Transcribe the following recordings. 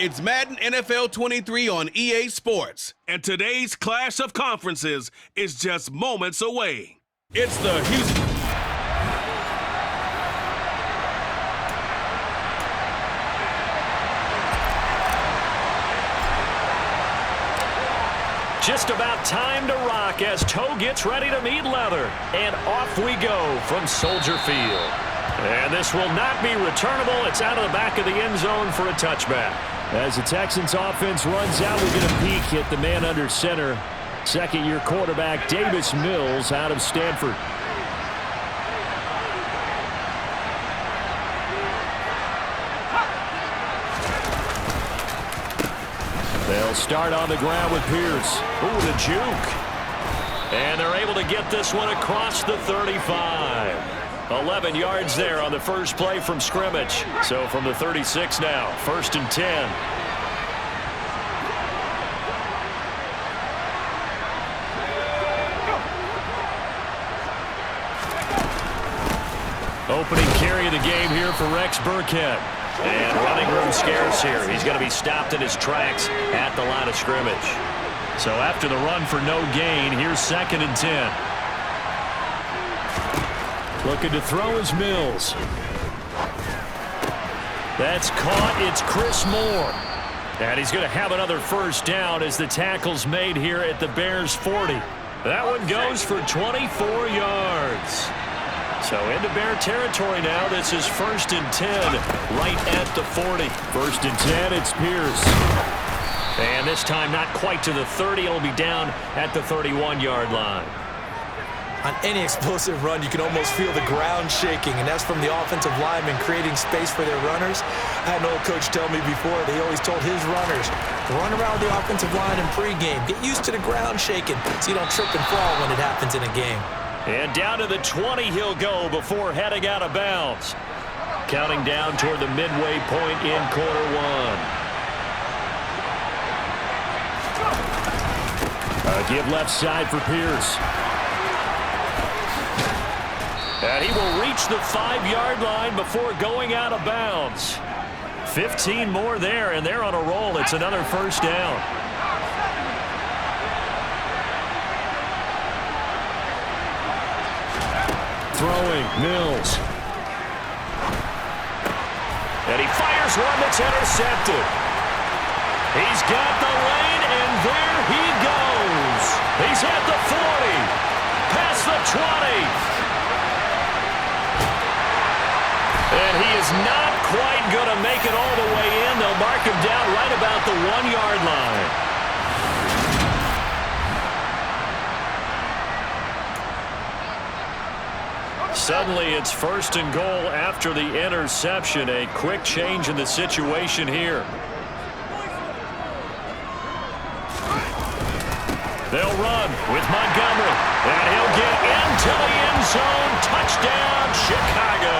It's Madden NFL 23 on EA Sports, and today's clash of conferences is just moments away. It's the Houston. Just about time to rock as toe gets ready to meet leather. And off we go from Soldier Field. And this will not be returnable. It's out of the back of the end zone for a touchback. As the Texans offense runs out, we get a peek at the man under center. Second-year quarterback Davis Mills out of Stanford. They'll start on the ground with Pierce. Ooh, the juke. And they're able to get this one across the 35. 11 yards there on the first play from scrimmage. So from the 36 now, 1st and 10. Opening carry of the game here for Rex Burkhead. And running room scarce here. He's going to be stopped in his tracks at the line of scrimmage. So after the run for no gain, here's 2nd and 10. Looking to throw is Mills. That's caught. It's Chris Moore. And he's going to have another first down as the tackle's made here at the Bears' 40. That one goes for 24 yards. So into Bear territory now. This is 1st and 10 right at the 40. 1st and 10, it's Pierce. And this time not quite to the 30. It'll be down at the 31-yard line. On any explosive run, you can almost feel the ground shaking, and that's from the offensive linemen creating space for their runners. I had an old coach tell me before, they always told his runners, run around the offensive line in pregame. Get used to the ground shaking so you don't trip and fall when it happens in a game. And down to the 20 he'll go before heading out of bounds. Counting down toward the midway point in quarter one. A give left side for Pierce. And he will reach the 5-yard line before going out of bounds. 15 more there, and they're on a roll. It's another first down. Throwing, Mills. And he fires one that's intercepted. He's got the lane, and there he goes. He's at the 40, past the 20. And he is not quite going to make it all the way in. They'll mark him down right about the 1-yard line. Suddenly it's 1st and goal after the interception. A quick change in the situation here. They'll run with Montgomery. And he'll get into the end zone. Touchdown, Chicago.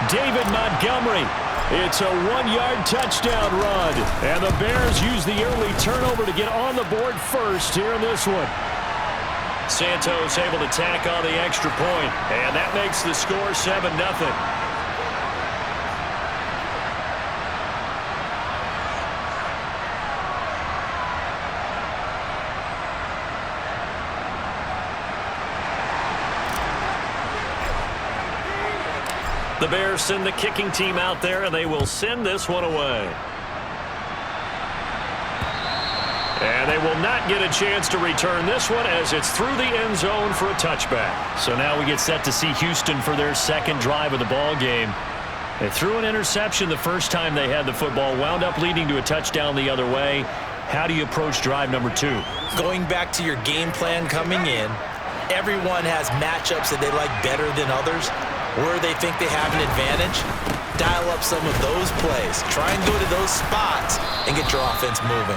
David Montgomery. It's a 1-yard touchdown run. And the Bears use the early turnover to get on the board first here in this one. Santos able to tack on the extra point. And that makes the score 7-0. The Bears send the kicking team out there, and they will send this one away. And they will not get a chance to return this one as it's through the end zone for a touchback. So now we get set to see Houston for their second drive of the ball game. They threw an interception the first time they had the football, wound up leading to a touchdown the other way. How do you approach drive number 2? Going back to your game plan coming in, everyone has matchups that they like better than others. Where they think they have an advantage, dial up some of those plays. Try and go to those spots and get your offense moving.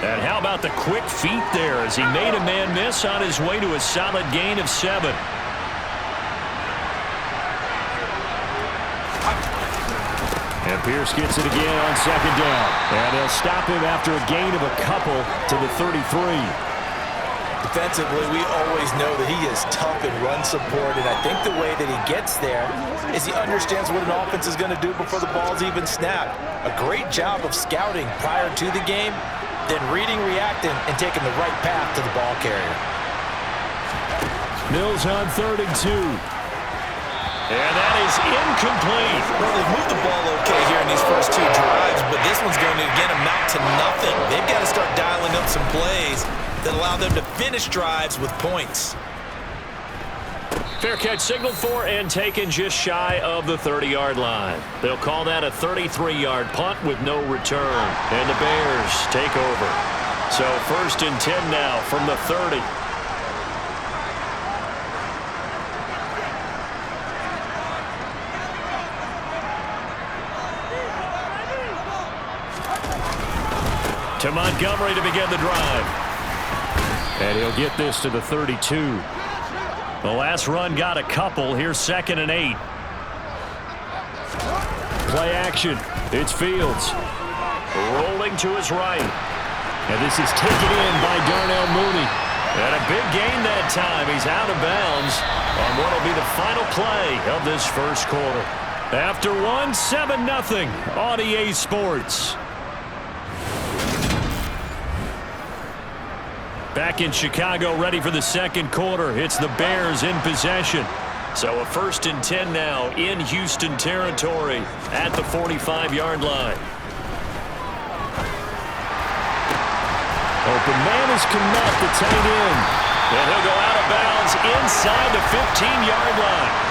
And how about the quick feet there as he made a man miss on his way to a solid gain of 7. And Pierce gets it again on 2nd down. And they'll stop him after a gain of a couple to the 33. Defensively, we always know that he is tough in run support, and I think the way that he gets there is he understands what an offense is going to do before the ball's even snapped. A great job of scouting prior to the game, then reading, reacting, and taking the right path to the ball carrier. Mills on 3rd and 2. And that is incomplete. Well, they've moved the ball okay here in these first 2 drives, but this one's going to, again, amount to nothing. They've got to start dialing up some plays that allow them to finish drives with points. Fair catch signaled for and taken just shy of the 30-yard line. They'll call that a 33-yard punt with no return. And the Bears take over. So 1st and 10 now from the 30. To Montgomery to begin the drive. And he'll get this to the 32. The last run got a couple. Here's 2nd and 8. Play action. It's Fields. Rolling to his right. And this is taken in by Darnell Mooney. And a big gain that time. He's out of bounds on what will be the final play of this first quarter. After one, 7-0 on EA Sports. Back in Chicago, ready for the second quarter. It's the Bears in possession. So a 1st and 10 now in Houston territory at the 45-yard line. Open man is Kmet, the tight end. And he'll go out of bounds inside the 15-yard line.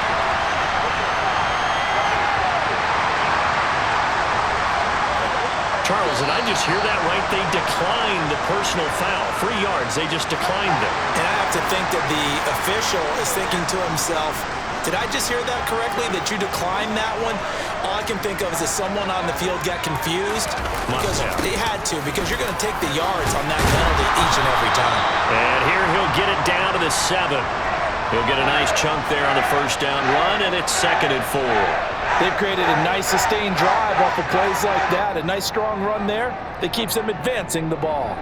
Charles, and I just hear that right. They declined the personal foul. 3 yards, they just declined it. And I have to think that the official is thinking to himself, did I just hear that correctly, that you declined that one? All I can think of is that someone on the field got confused. Because they had to, because you're going to take the yards on that penalty each and every time. And here he'll get it down to the 7. He'll get a nice chunk there on the first down run, and it's 2nd and 4. They've created a nice sustained drive off of plays like that. A nice strong run there that keeps them advancing the ball.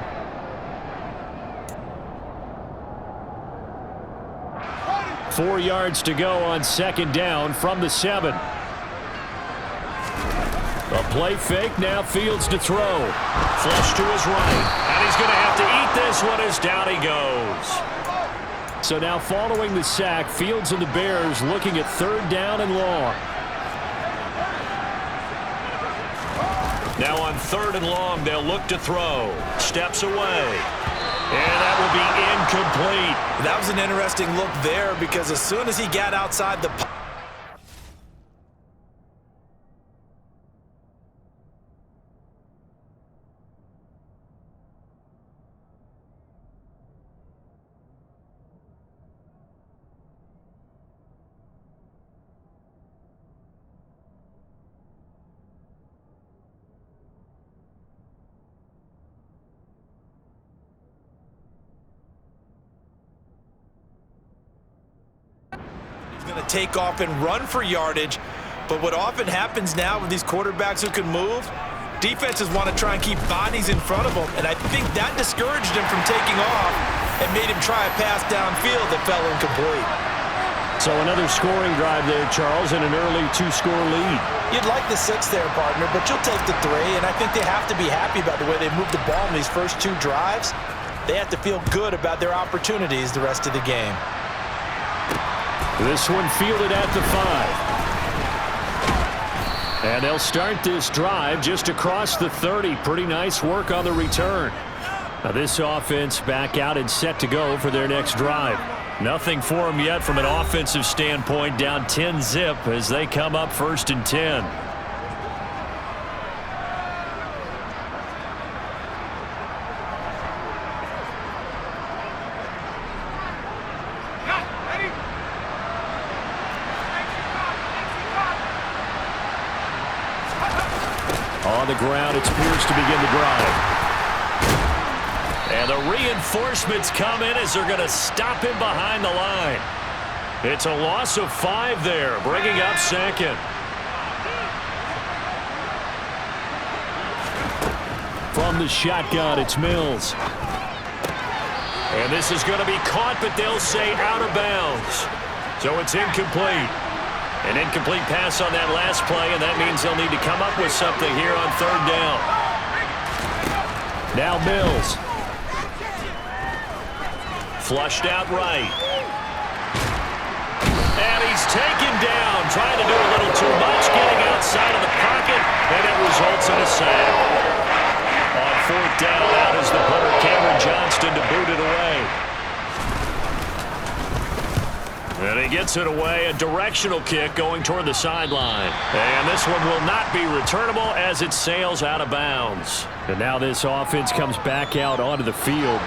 Four yards to go on 2nd down from the 7. A play fake, now Fields to throw. Flush to his right. And he's going to have to eat this one as down he goes. So now following the sack, Fields and the Bears looking at 3rd down and long. Now on 3rd and long, they'll look to throw. Steps away. And that will be incomplete. That was an interesting look there because as soon as he got outside the going to take off and run for yardage. But what often happens now with these quarterbacks who can move, defenses want to try and keep bodies in front of them. And I think that discouraged him from taking off and made him try a pass downfield that fell incomplete. So another scoring drive there, Charles, and an early 2-score lead. You'd like the 6 there, partner, but you'll take the 3. And I think they have to be happy about the way they moved the ball in these first 2 drives. They have to feel good about their opportunities the rest of the game. This one fielded at the 5. And they'll start this drive just across the 30. Pretty nice work on the return. Now this offense back out and set to go for their next drive. Nothing for them yet from an offensive standpoint. Down 10-zip as they come up 1st and 10. On the ground, it's Pierce to begin the drive. And the reinforcements come in as they're going to stop him behind the line. It's a loss of 5 there, bringing up 2nd. From the shotgun, it's Mills. And this is going to be caught, but they'll say out of bounds. So it's incomplete. An incomplete pass on that last play, and that means they'll need to come up with something here on third down. Now Mills. Flushed out right. And he's taken down, trying to do a little too much, getting outside of the pocket, and it results in a sack. On fourth down, out is the punter, Cameron Johnston, to boot it away. And he gets it away, a directional kick going toward the sideline. And this one will not be returnable as it sails out of bounds. And now this offense comes back out onto the field.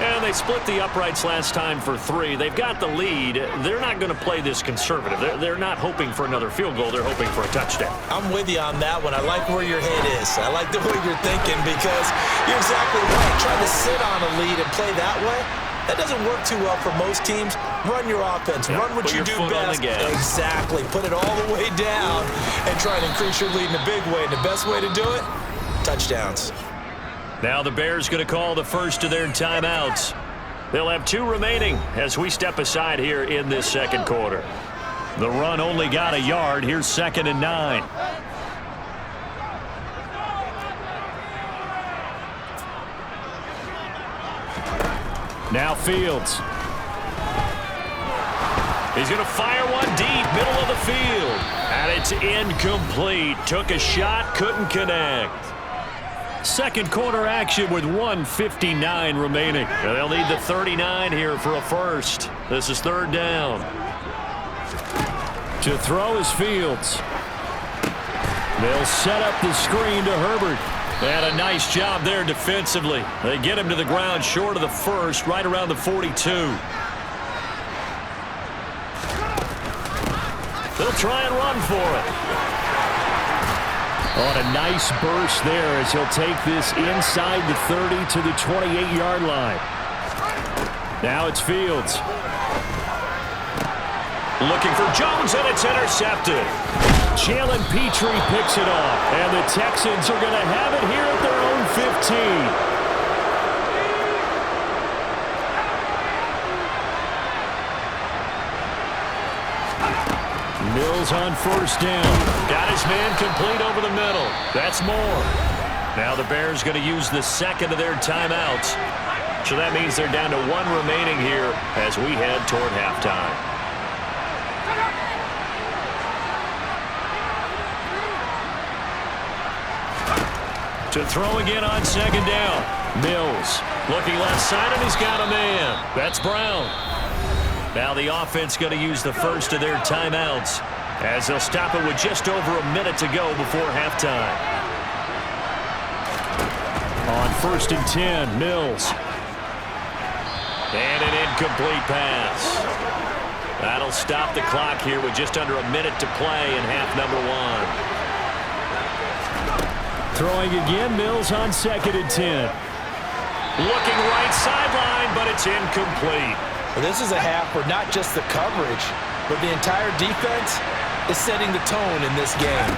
And they split the uprights last time for 3. They've got the lead. They're not going to play this conservative. They're not hoping for another field goal. They're hoping for a touchdown. I'm with you on that one. I like where your head is. I like the way you're thinking because you're exactly right. Trying to sit on a lead and play that way, that doesn't work too well for most teams. Run your offense. Run what you do best. Exactly. Put it all the way down and try and increase your lead in a big way. And the best way to do it, touchdowns. Now the Bears going to call the first of their timeouts. They'll have 2 remaining as we step aside here in this second quarter. The run only got a yard. Here's 2nd and 9. Now Fields. He's going to fire one deep, middle of the field. And it's incomplete. Took a shot, couldn't connect. Second quarter action with 1:59 remaining. And they'll need the 39 here for a first. This is third down. To throw is Fields. They'll set up the screen to Herbert. And a nice job there defensively. They get him to the ground short of the first, right around the 42. They'll try and run for it. On a nice burst there as he'll take this inside the 30 to the 28-yard line. Now it's Fields. Looking for Jones, and it's intercepted. Jalen Petrie picks it off, and the Texans are going to have it here at their own 15. Mills on first down. Got his man complete over the middle. That's more. Now the Bears going to use the second of their timeouts. So that means they're down to 1 remaining here as we head toward halftime. To throw again on second down. Mills looking left side, and he's got a man. That's Brown. Now the offense going to use the first of their timeouts as they'll stop it with just over a minute to go before halftime. On 1st and 10, Mills. And an incomplete pass. That'll stop the clock here with just under a minute to play in half number 1. Throwing again, Mills on 2nd and 10. Looking right sideline, but it's incomplete. Well, this is a half where not just the coverage, but the entire defense is setting the tone in this game.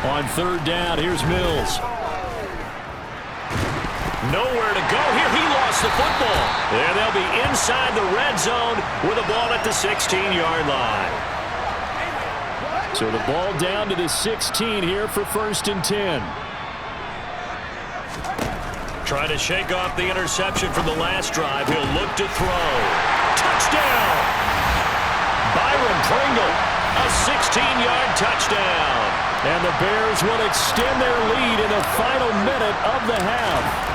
On third down, here's Mills. Nowhere to go here. He lost the football. And they'll be inside the red zone with a ball at the 16-yard line. So the ball down to the 16 here for 1st and 10. Trying to shake off the interception from the last drive. He'll look to throw. Touchdown! Byron Pringle, a 16-yard touchdown. And the Bears will extend their lead in the final minute of the half.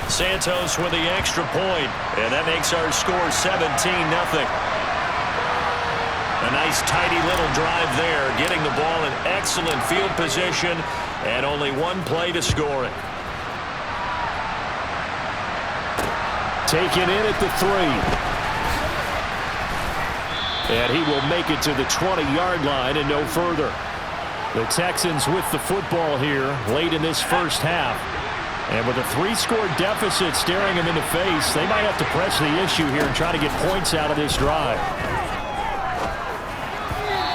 Santos with the extra point, and that makes our score 17-0. A nice tidy little drive there, getting the ball in excellent field position, and only 1 play to score it. Taken in at the 3. And he will make it to the 20-yard line and no further. The Texans with the football here late in this first half. And with a 3-score deficit staring them in the face, they might have to press the issue here and try to get points out of this drive.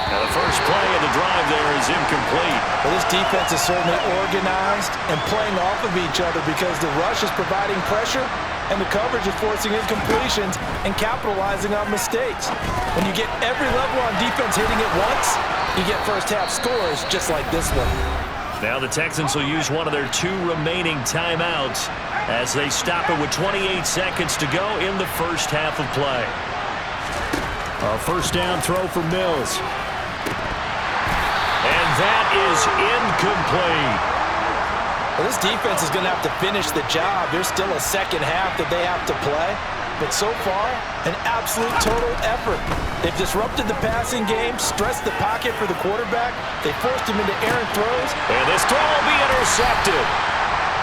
Now the first play, and the drive there is incomplete. Well, this defense is certainly organized and playing off of each other because the rush is providing pressure and the coverage is forcing incompletions and capitalizing on mistakes. When you get every level on defense hitting it once, you get first-half scores just like this one. Now the Texans will use one of their 2 remaining timeouts as they stop it with 28 seconds to go in the first half of play. A first down throw for Mills. And that is incomplete. Well, this defense is going to have to finish the job. There's still a second half that they have to play. But so far, an absolute total effort. They've disrupted the passing game, stressed the pocket for the quarterback. They forced him into errant throws. And this throw will be intercepted.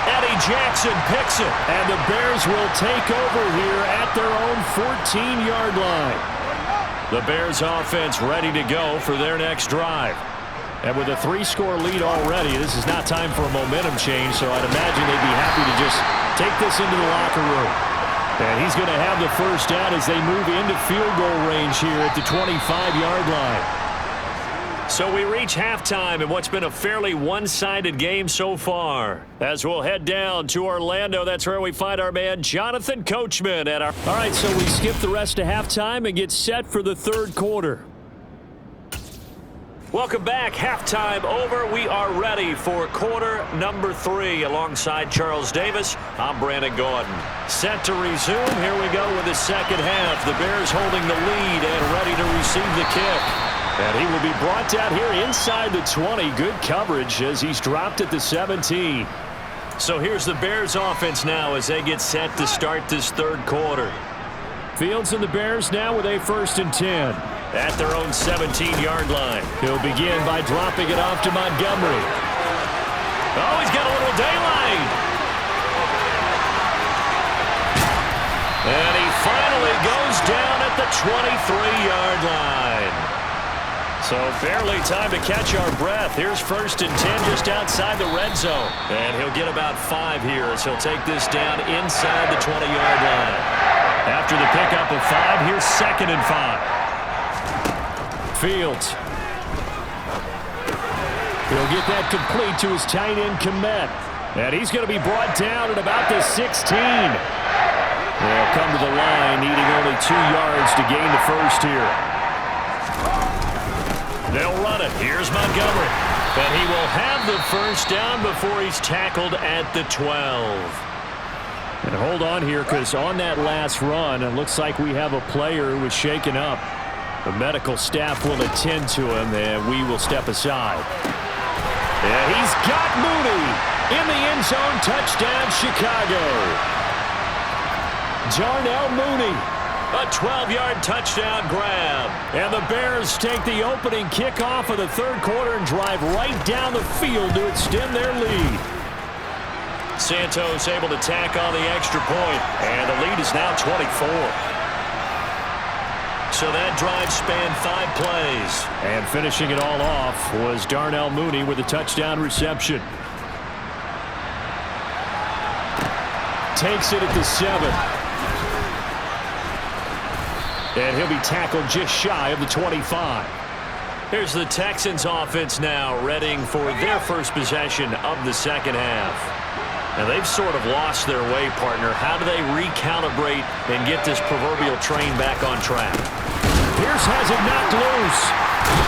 Eddie Jackson picks it. And the Bears will take over here at their own 14-yard line. The Bears offense ready to go for their next drive. And with a 3-score lead already, this is not time for a momentum change, so I'd imagine they'd be happy to just take this into the locker room. And he's going to have the first down as they move into field goal range here at the 25-yard line. So we reach halftime in what's been a fairly one-sided game so far. As we'll head down to Orlando, that's where we find our man Jonathan Coachman. All right, so we skip the rest of halftime and get set for the third quarter. Welcome back. Halftime over. We are ready for quarter number 3. Alongside Charles Davis, I'm Brandon Gordon. Set to resume. Here we go with the second half. The Bears holding the lead and ready to receive the kick. And he will be brought down here inside the 20. Good coverage as he's dropped at the 17. So here's the Bears offense now as they get set to start this third quarter. Fields and the Bears now with a 1st and 10. At their own 17-yard line. He'll begin by dropping it off to Montgomery. Oh, he's got a little daylight. And he finally goes down at the 23-yard line. So barely time to catch our breath. Here's 1st and 10 just outside the red zone. And he'll get about 5 here as he'll take this down inside the 20-yard line. After the pickup of 5, here's 2nd and 5. Fields. He'll get that complete to his tight end, Kmet. And he's going to be brought down at about the 16. They'll come to the line, needing only 2 yards to gain the first here. They'll run it. Here's Montgomery. And he will have the first down before he's tackled at the 12. And hold on here, because on that last run, it looks like we have a player who was shaken up. The medical staff will attend to him, and we will step aside. And he's got Mooney in the end zone. Touchdown, Chicago. Darnell Mooney, a 12-yard touchdown grab. And the Bears take the opening kickoff of the third quarter and drive right down the field to extend their lead. Santos able to tack on the extra point, and the lead is now 24. So that drive spanned 5 plays. And finishing it all off was Darnell Mooney with a touchdown reception. Takes it at the 7. And he'll be tackled just shy of the 25. Here's the Texans offense now, readying for their first possession of the second half. Now, they've sort of lost their way, partner. How do they recalibrate and get this proverbial train back on track? Pierce has it knocked loose.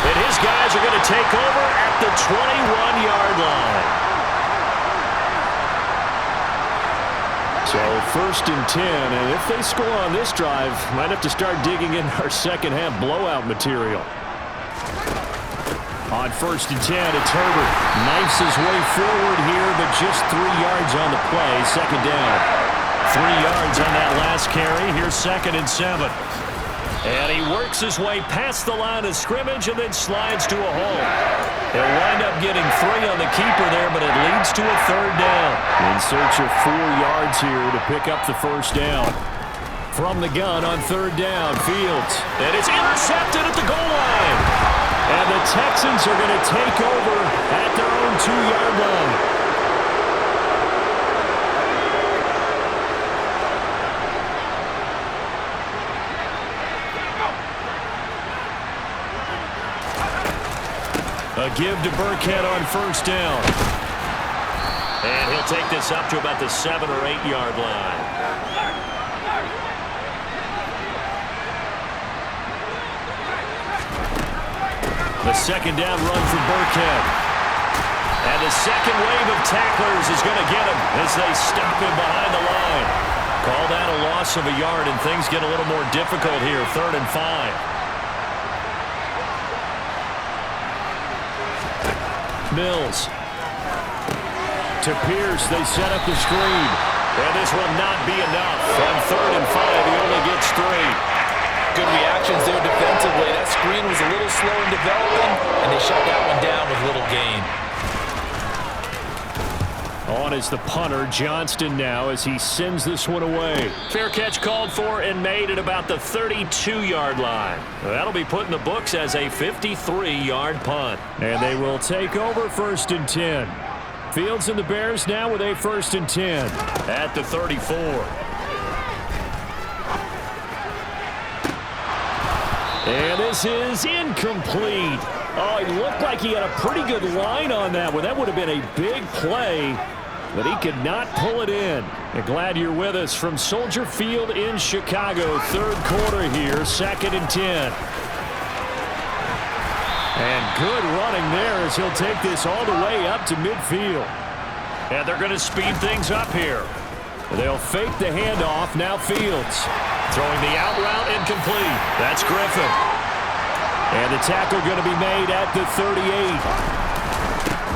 And his guys are going to take over at the 21-yard line. So 1st and 10, and if they score on this drive, might have to start digging in our second half blowout material. On 1st and 10, it's Herbert. Knifes his way forward here, but just 3 yards on the play. Second down. 3 yards on that last carry. Here's 2nd and 7. And he works his way past the line of scrimmage and then slides to a hole. He'll wind up getting 3 on the keeper there, but it leads to a 3rd down. In search of 4 yards here to pick up the first down. From the gun on 3rd down, Fields. And it's intercepted at the goal line. And the Texans are going to take over at their own 2-yard line. A give to Burkhead on first down. And he'll take this up to about the 7 or 8 yard line. The second down run for Burkhead. And the second wave of tacklers is going to get him as they stop him behind the line. Call that a loss of a yard, and things get a little more difficult here. 3rd and 5. Mills. To Pierce, they set up the screen. And this will not be enough. On 3rd and 5, he only gets 3. Good reactions there defensively. That screen was a little slow in developing, and they shut that one down with little gain. On is the punter, Johnston now, as he sends this one away. Fair catch called for and made at about the 32-yard line. That'll be put in the books as a 53-yard punt. And they will take over 1st and 10. Fields and the Bears now with a 1st and 10 at the 34. And this is incomplete. Oh, it looked like he had a pretty good line on that one. That would have been a big play, but he could not pull it in. And glad you're with us from Soldier Field in Chicago. 3rd quarter here, 2nd and 10. And good running there as he'll take this all the way up to midfield. And they're going to speed things up here. They'll fake the handoff. Now Fields. Throwing the out route incomplete. That's Griffin. And the tackle going to be made at the 38.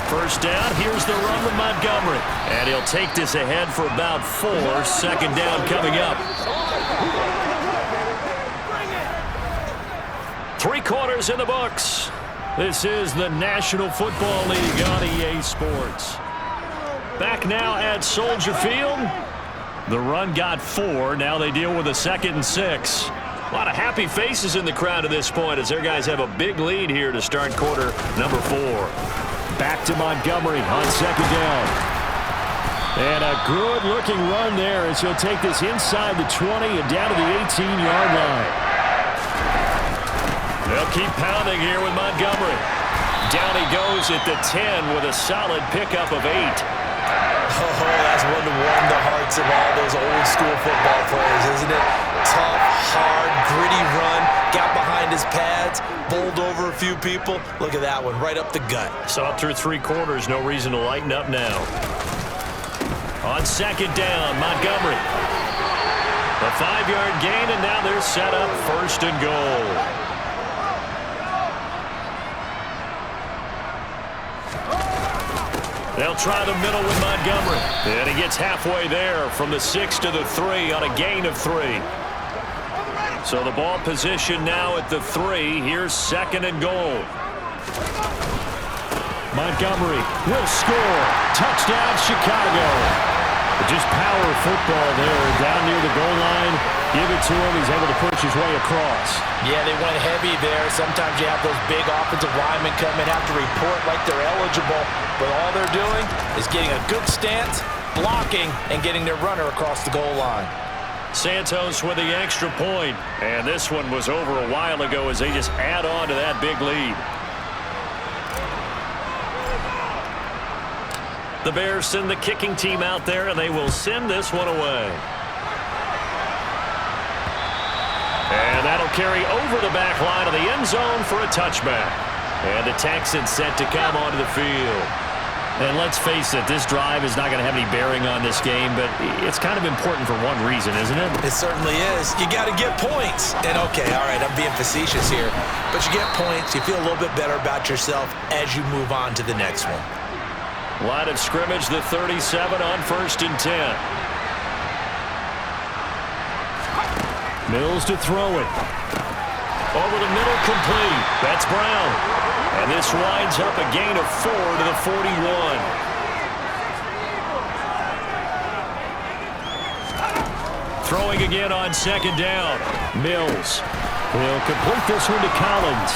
First down. Here's the run with Montgomery. And he'll take this ahead for about 4. 2nd down coming up. 3 quarters in the books. This is the National Football League on EA Sports. Back now at Soldier Field. The run got 4. Now they deal with a 2nd and 6. A lot of happy faces in the crowd at this point as their guys have a big lead here to start quarter number 4. Back to Montgomery on 2nd down. And a good-looking run there as he'll take this inside the 20 and down to the 18-yard line. They'll keep pounding here with Montgomery. Down he goes at the 10 with a solid pickup of 8. Oh, that's one to warm the hearts of all those old-school football players, isn't it? Tough, hard, gritty run. Got behind his pads, bowled over a few people. Look at that one, right up the gut. So up through 3 quarters, no reason to lighten up now. On 2nd down, Montgomery. A 5-yard gain, and now they're set up 1st and goal. They'll try the middle with Montgomery. And he gets halfway there from the 6 to the 3 on a gain of 3. So the ball position now at the 3. Here's 2nd and goal. Montgomery will score. Touchdown, Chicago. Just power football there down near the goal line. Give it to him. He's able to push his way across. Yeah, they went heavy there. Sometimes you have those big offensive linemen come in, have to report like they're eligible. But all they're doing is getting a good stance, blocking, and getting their runner across the goal line. Santos with the extra point. And this one was over a while ago as they just add on to that big lead. The Bears send the kicking team out there, and they will send this one away. And that'll carry over the back line of the end zone for a touchback. And the Texans set to come onto the field. And let's face it, this drive is not going to have any bearing on this game, but it's kind of important for one reason, isn't it? It certainly is. You got to get points. And okay, all right, I'm being facetious here, but you get points, you feel a little bit better about yourself as you move on to the next one. Line of scrimmage, the 37 on 1st and 10. Mills to throw it. Over the middle, complete. That's Brown. And this winds up a gain of 4 to the 41. Throwing again on 2nd down. Mills. He'll complete this one to Collins.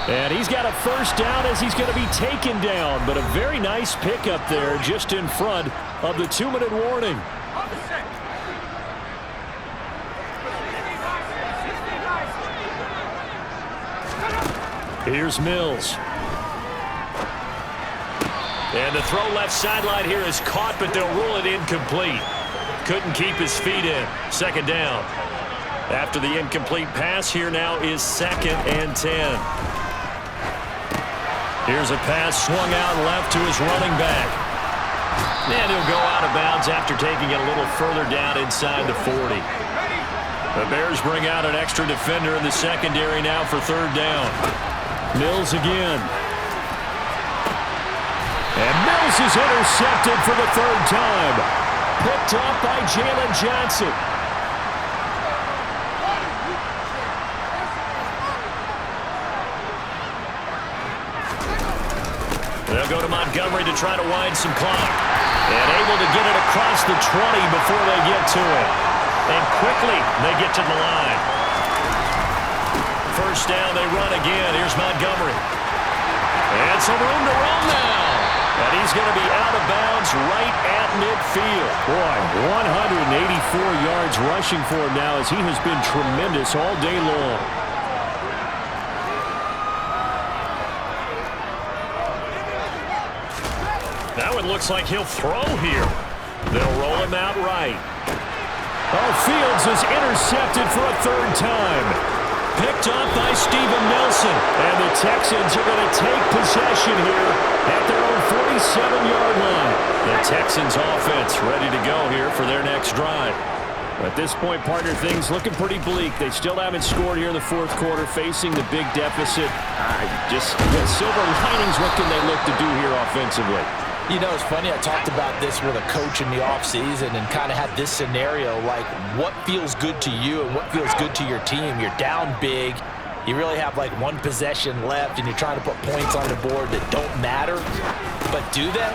And he's got a 1st down as he's going to be taken down. But a very nice pickup there just in front of the 2-minute warning. Here's Mills. And the throw left sideline here is caught, but they'll rule it incomplete. Couldn't keep his feet in. Second down. After the incomplete pass, here now is 2nd and 10. Here's a pass swung out left to his running back. And he'll go out of bounds after taking it a little further down inside the 40. The Bears bring out an extra defender in the secondary now for 3rd down. Mills again. And Mills is intercepted for the 3rd time. Picked up by Jalen Johnson. They'll go to Montgomery to try to wind some clock. And able to get it across the 20 before they get to it. And quickly they get to the line. 1st down, they run again. Here's Montgomery. And some room to run now. And he's going to be out of bounds right at midfield. Boy, 184 yards rushing for him now as he has been tremendous all day long. Now it looks like he'll throw here. They'll roll him out right. Oh, Fields is intercepted for a 3rd time. Picked up by Steven Nelson. And the Texans are going to take possession here at their own 47-yard line. The Texans offense ready to go here for their next drive. At this point, partner, things looking pretty bleak. They still haven't scored here in the 4th quarter, facing the big deficit. Silver linings, what can they look to do here offensively? You know, it's funny, I talked about this with a coach in the offseason and kind of had this scenario, like what feels good to you and what feels good to your team. You're down big. You really have like 1 possession left, and you're trying to put points on the board that don't matter. But do they?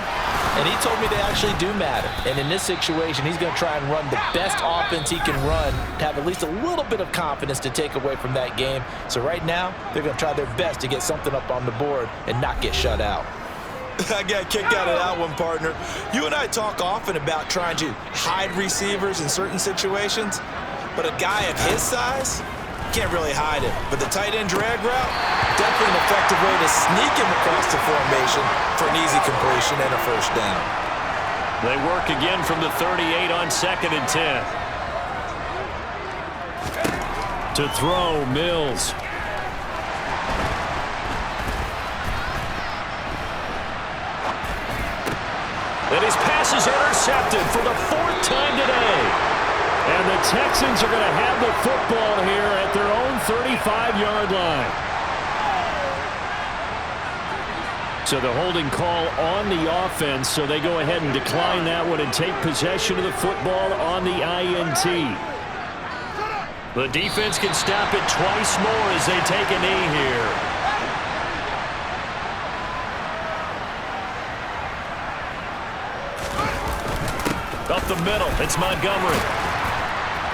And he told me they actually do matter. And in this situation, he's going to try and run the best offense he can run to have at least a little bit of confidence to take away from that game. So right now, they're going to try their best to get something up on the board and not get shut out. I got a kick out of that one, partner. You and I talk often about trying to hide receivers in certain situations, but a guy of his size can't really hide him. But the tight end drag route, definitely an effective way to sneak him across the formation for an easy completion and a 1st down. They work again from the 38 on 2nd and 10. To throw, Mills. And his pass is intercepted for the 4th time today. And the Texans are going to have the football here at their own 35-yard line. So the holding call on the offense, so they go ahead and decline that one and take possession of the football on the INT. The defense can stop it twice more as they take a knee here. Up the middle, it's Montgomery.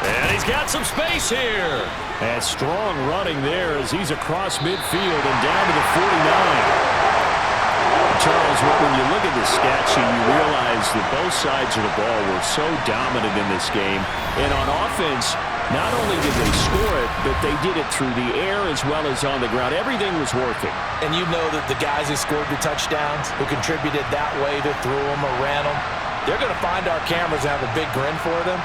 And he's got some space here. And strong running there as he's across midfield and down to the 49. Charles, when you look at the stat sheet, you realize that both sides of the ball were so dominant in this game. And on offense, not only did they score it, but they did it through the air as well as on the ground. Everything was working. And you know that the guys who scored the touchdowns, who contributed that way, to threw them or ran them, they're going to find our cameras and have a big grin for them.